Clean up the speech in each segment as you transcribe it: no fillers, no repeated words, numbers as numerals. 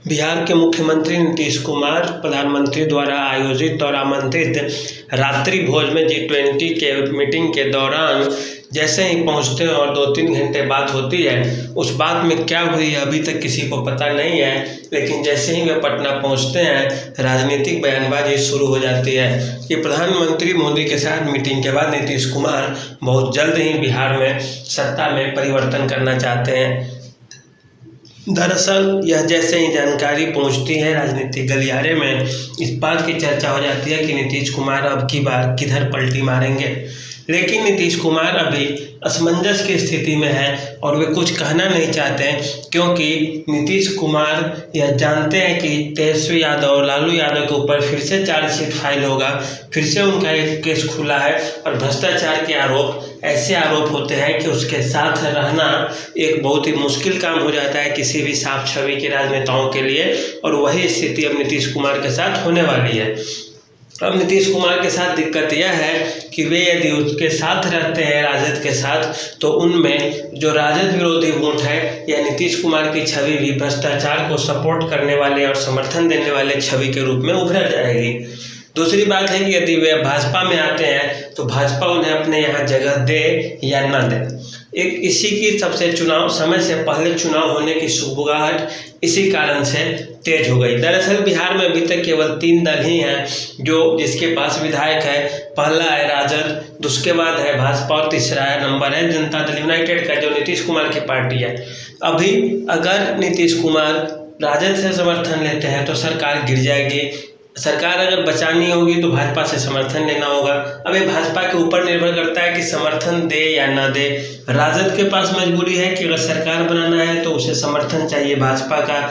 बिहार के मुख्यमंत्री नीतीश कुमार प्रधानमंत्री द्वारा आयोजित और आमंत्रित रात्रि भोज में G20 के मीटिंग के दौरान जैसे ही पहुंचते हैं और 2-3 घंटे बात होती है, उस बात में क्या हुई अभी तक किसी को पता नहीं है। लेकिन जैसे ही वे पटना पहुंचते हैं, राजनीतिक बयानबाजी शुरू हो जाती है कि प्रधानमंत्री मोदी के साथ मीटिंग के बाद नीतीश कुमार बहुत जल्द ही बिहार में सत्ता में परिवर्तन करना चाहते हैं। दरअसल यह जैसे ही जानकारी पहुंचती है राजनीतिक गलियारे में, इस बात की चर्चा हो जाती है कि नीतीश कुमार अब की बार किधर पलटी मारेंगे। लेकिन नीतीश कुमार अभी असमंजस की स्थिति में है और वे कुछ कहना नहीं चाहते हैं, क्योंकि नीतीश कुमार यह जानते हैं कि तेजस्वी यादव और लालू यादव के ऊपर फिर से चार्जशीट फाइल होगा, फिर से उनका एक केस खुला है और भ्रष्टाचार के आरोप ऐसे आरोप होते हैं कि उसके साथ रहना एक बहुत ही मुश्किल काम हो जाता है किसी भी साफ छवि के राजनेताओं के लिए। और वही स्थिति अब नीतीश कुमार के साथ होने वाली है। अब नीतीश कुमार के साथ दिक्कत यह है कि वे यदि उसके साथ रहते हैं राजद के साथ, तो उनमें जो राजद विरोधी वोट है या नीतीश कुमार की छवि भी भ्रष्टाचार को सपोर्ट करने वाले और समर्थन देने वाले छवि के रूप में उभर जाएगी। दूसरी बात है कि यदि वे भाजपा में आते हैं तो भाजपा उन्हें अपने यहाँ जगह दे या न दे। एक इसी की सबसे समय से पहले चुनाव होने की सुगबुगाहट इसी कारण से तेज हो गई। दरअसल बिहार में अभी तक केवल 3 दल ही हैं जिसके पास विधायक है। पहला है राजद, उसके बाद है भाजपा और तीसरा नंबर है जनता दल यूनाइटेड का, जो नीतीश कुमार की पार्टी है। अभी अगर नीतीश कुमार राजद से समर्थन लेते हैं तो सरकार गिर जाएगी। सरकार अगर बचानी होगी तो भाजपा से समर्थन लेना होगा। अब ये भाजपा के ऊपर निर्भर करता है कि समर्थन दे या ना दे। राजद के पास मजबूरी है कि अगर सरकार बनाना है तो उसे समर्थन चाहिए भाजपा का।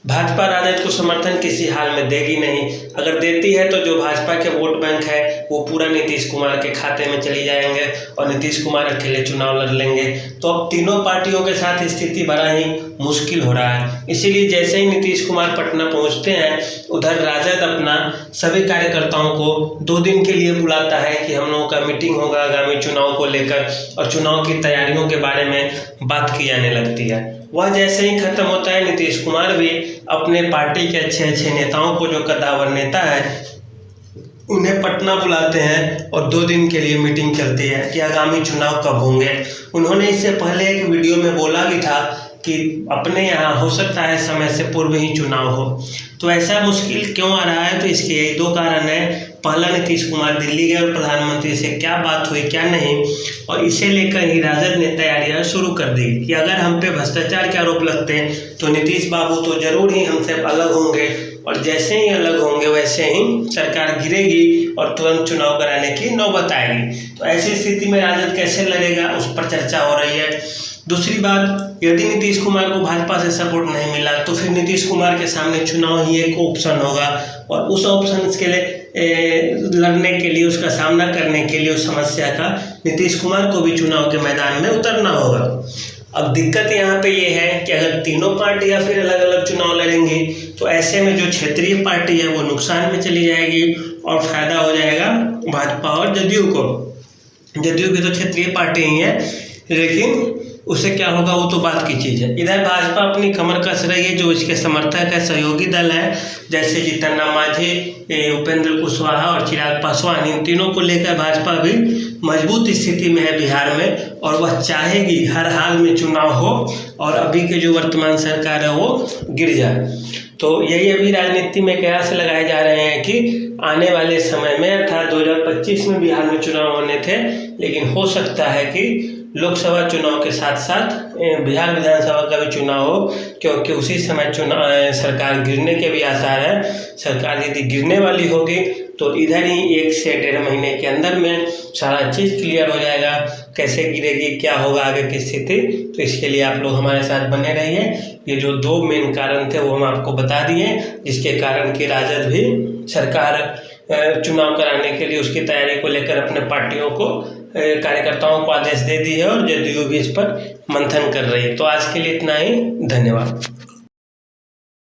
भाजपा राजद को समर्थन किसी हाल में देगी नहीं। अगर देती है तो जो भाजपा के वोट बैंक है वो पूरा नीतीश कुमार के खाते में चली जाएंगे और नीतीश कुमार अकेले चुनाव लड़ लेंगे। तो अब तीनों पार्टियों के साथ स्थिति बड़ा ही मुश्किल हो रहा है। इसीलिए जैसे ही नीतीश कुमार पटना पहुंचते हैं, उधर राजद अपना सभी कार्यकर्ताओं को 2 दिन के लिए बुलाता है कि हम लोगों का मीटिंग होगा आगामी चुनाव को लेकर, और चुनाव की तैयारियों के बारे में बात की जाने लगती है। वह जैसे ही खत्म होता है, नीतीश कुमार भी अपने पार्टी के अच्छे नेताओं को, जो कद्दावर नेता है, उन्हें पटना बुलाते हैं और 2 दिन के लिए मीटिंग चलती है कि आगामी चुनाव कब होंगे। उन्होंने इससे पहले एक वीडियो में बोला भी था कि अपने यहाँ हो सकता है समय से पूर्व ही चुनाव हो। तो ऐसा मुश्किल क्यों आ रहा है? तो इसके यही 2 कारण हैं। पहला, नीतीश कुमार दिल्ली गए और प्रधानमंत्री से क्या बात हुई क्या नहीं, और इसे लेकर ही राजद ने तैयारियां शुरू कर दी कि अगर हम पे भ्रष्टाचार के आरोप लगते हैं तो नीतीश बाबू तो जरूर ही हमसे अलग होंगे, और जैसे ही अलग होंगे वैसे ही सरकार गिरेगी और तुरंत चुनाव कराने की नौबत आएगी। तो ऐसी स्थिति में राजद कैसे लड़ेगा, उस पर चर्चा हो रही है। दूसरी बात, यदि नीतीश कुमार को भाजपा से सपोर्ट नहीं मिला तो फिर नीतीश कुमार के सामने चुनाव ही एक ऑप्शन होगा, और उस ऑप्शन के लिए लड़ने के लिए, उसका सामना करने के लिए, उस समस्या का नीतीश कुमार को भी चुनाव के मैदान में उतरना होगा। अब दिक्कत यहाँ पे ये है कि अगर तीनों पार्टियाँ फिर अलग अलग चुनाव लड़ेंगी तो ऐसे में जो क्षेत्रीय पार्टी है वो नुकसान में चली जाएगी और फायदा हो जाएगा भाजपा और जदयू को। जदयू की तो क्षेत्रीय पार्टी ही है, लेकिन उससे क्या होगा वो तो बात की चीज़ है। इधर भाजपा अपनी कमर कस रही है, जो इसके समर्थक है, सहयोगी दल है, जैसे जीतन राम मांझी, उपेंद्र कुशवाहा और चिराग पासवान, इन तीनों को लेकर भाजपा भी मजबूत स्थिति में है बिहार में, और वह चाहेगी हर हाल में चुनाव हो और अभी के जो वर्तमान सरकार है वो गिर जाए। तो यही अभी राजनीति में कयास लगाए जा रहे हैं कि आने वाले समय में, अर्थात 2025 में बिहार में चुनाव होने थे, लेकिन हो सकता है कि लोकसभा चुनाव के साथ साथ बिहार विधानसभा का भी चुनाव हो, क्योंकि उसी समय सरकार गिरने के भी आसार है। सरकार यदि गिरने वाली होगी तो इधर ही 1 से 1.5 महीने के अंदर में सारा चीज़ क्लियर हो जाएगा, कैसे गिरेगी, क्या होगा आगे की स्थिति। तो इसके लिए आप लोग हमारे साथ बने रहिए। ये जो 2 मेन कारण थे वो हम आपको बता दिए, जिसके कारण कि राजद भी सरकार चुनाव कराने के लिए उसकी तैयारी को लेकर अपने पार्टियों को, कार्यकर्ताओं को आदेश दे दी है, और जदयू भी इस पर मंथन कर रही है। तो आज के लिए इतना ही, धन्यवाद।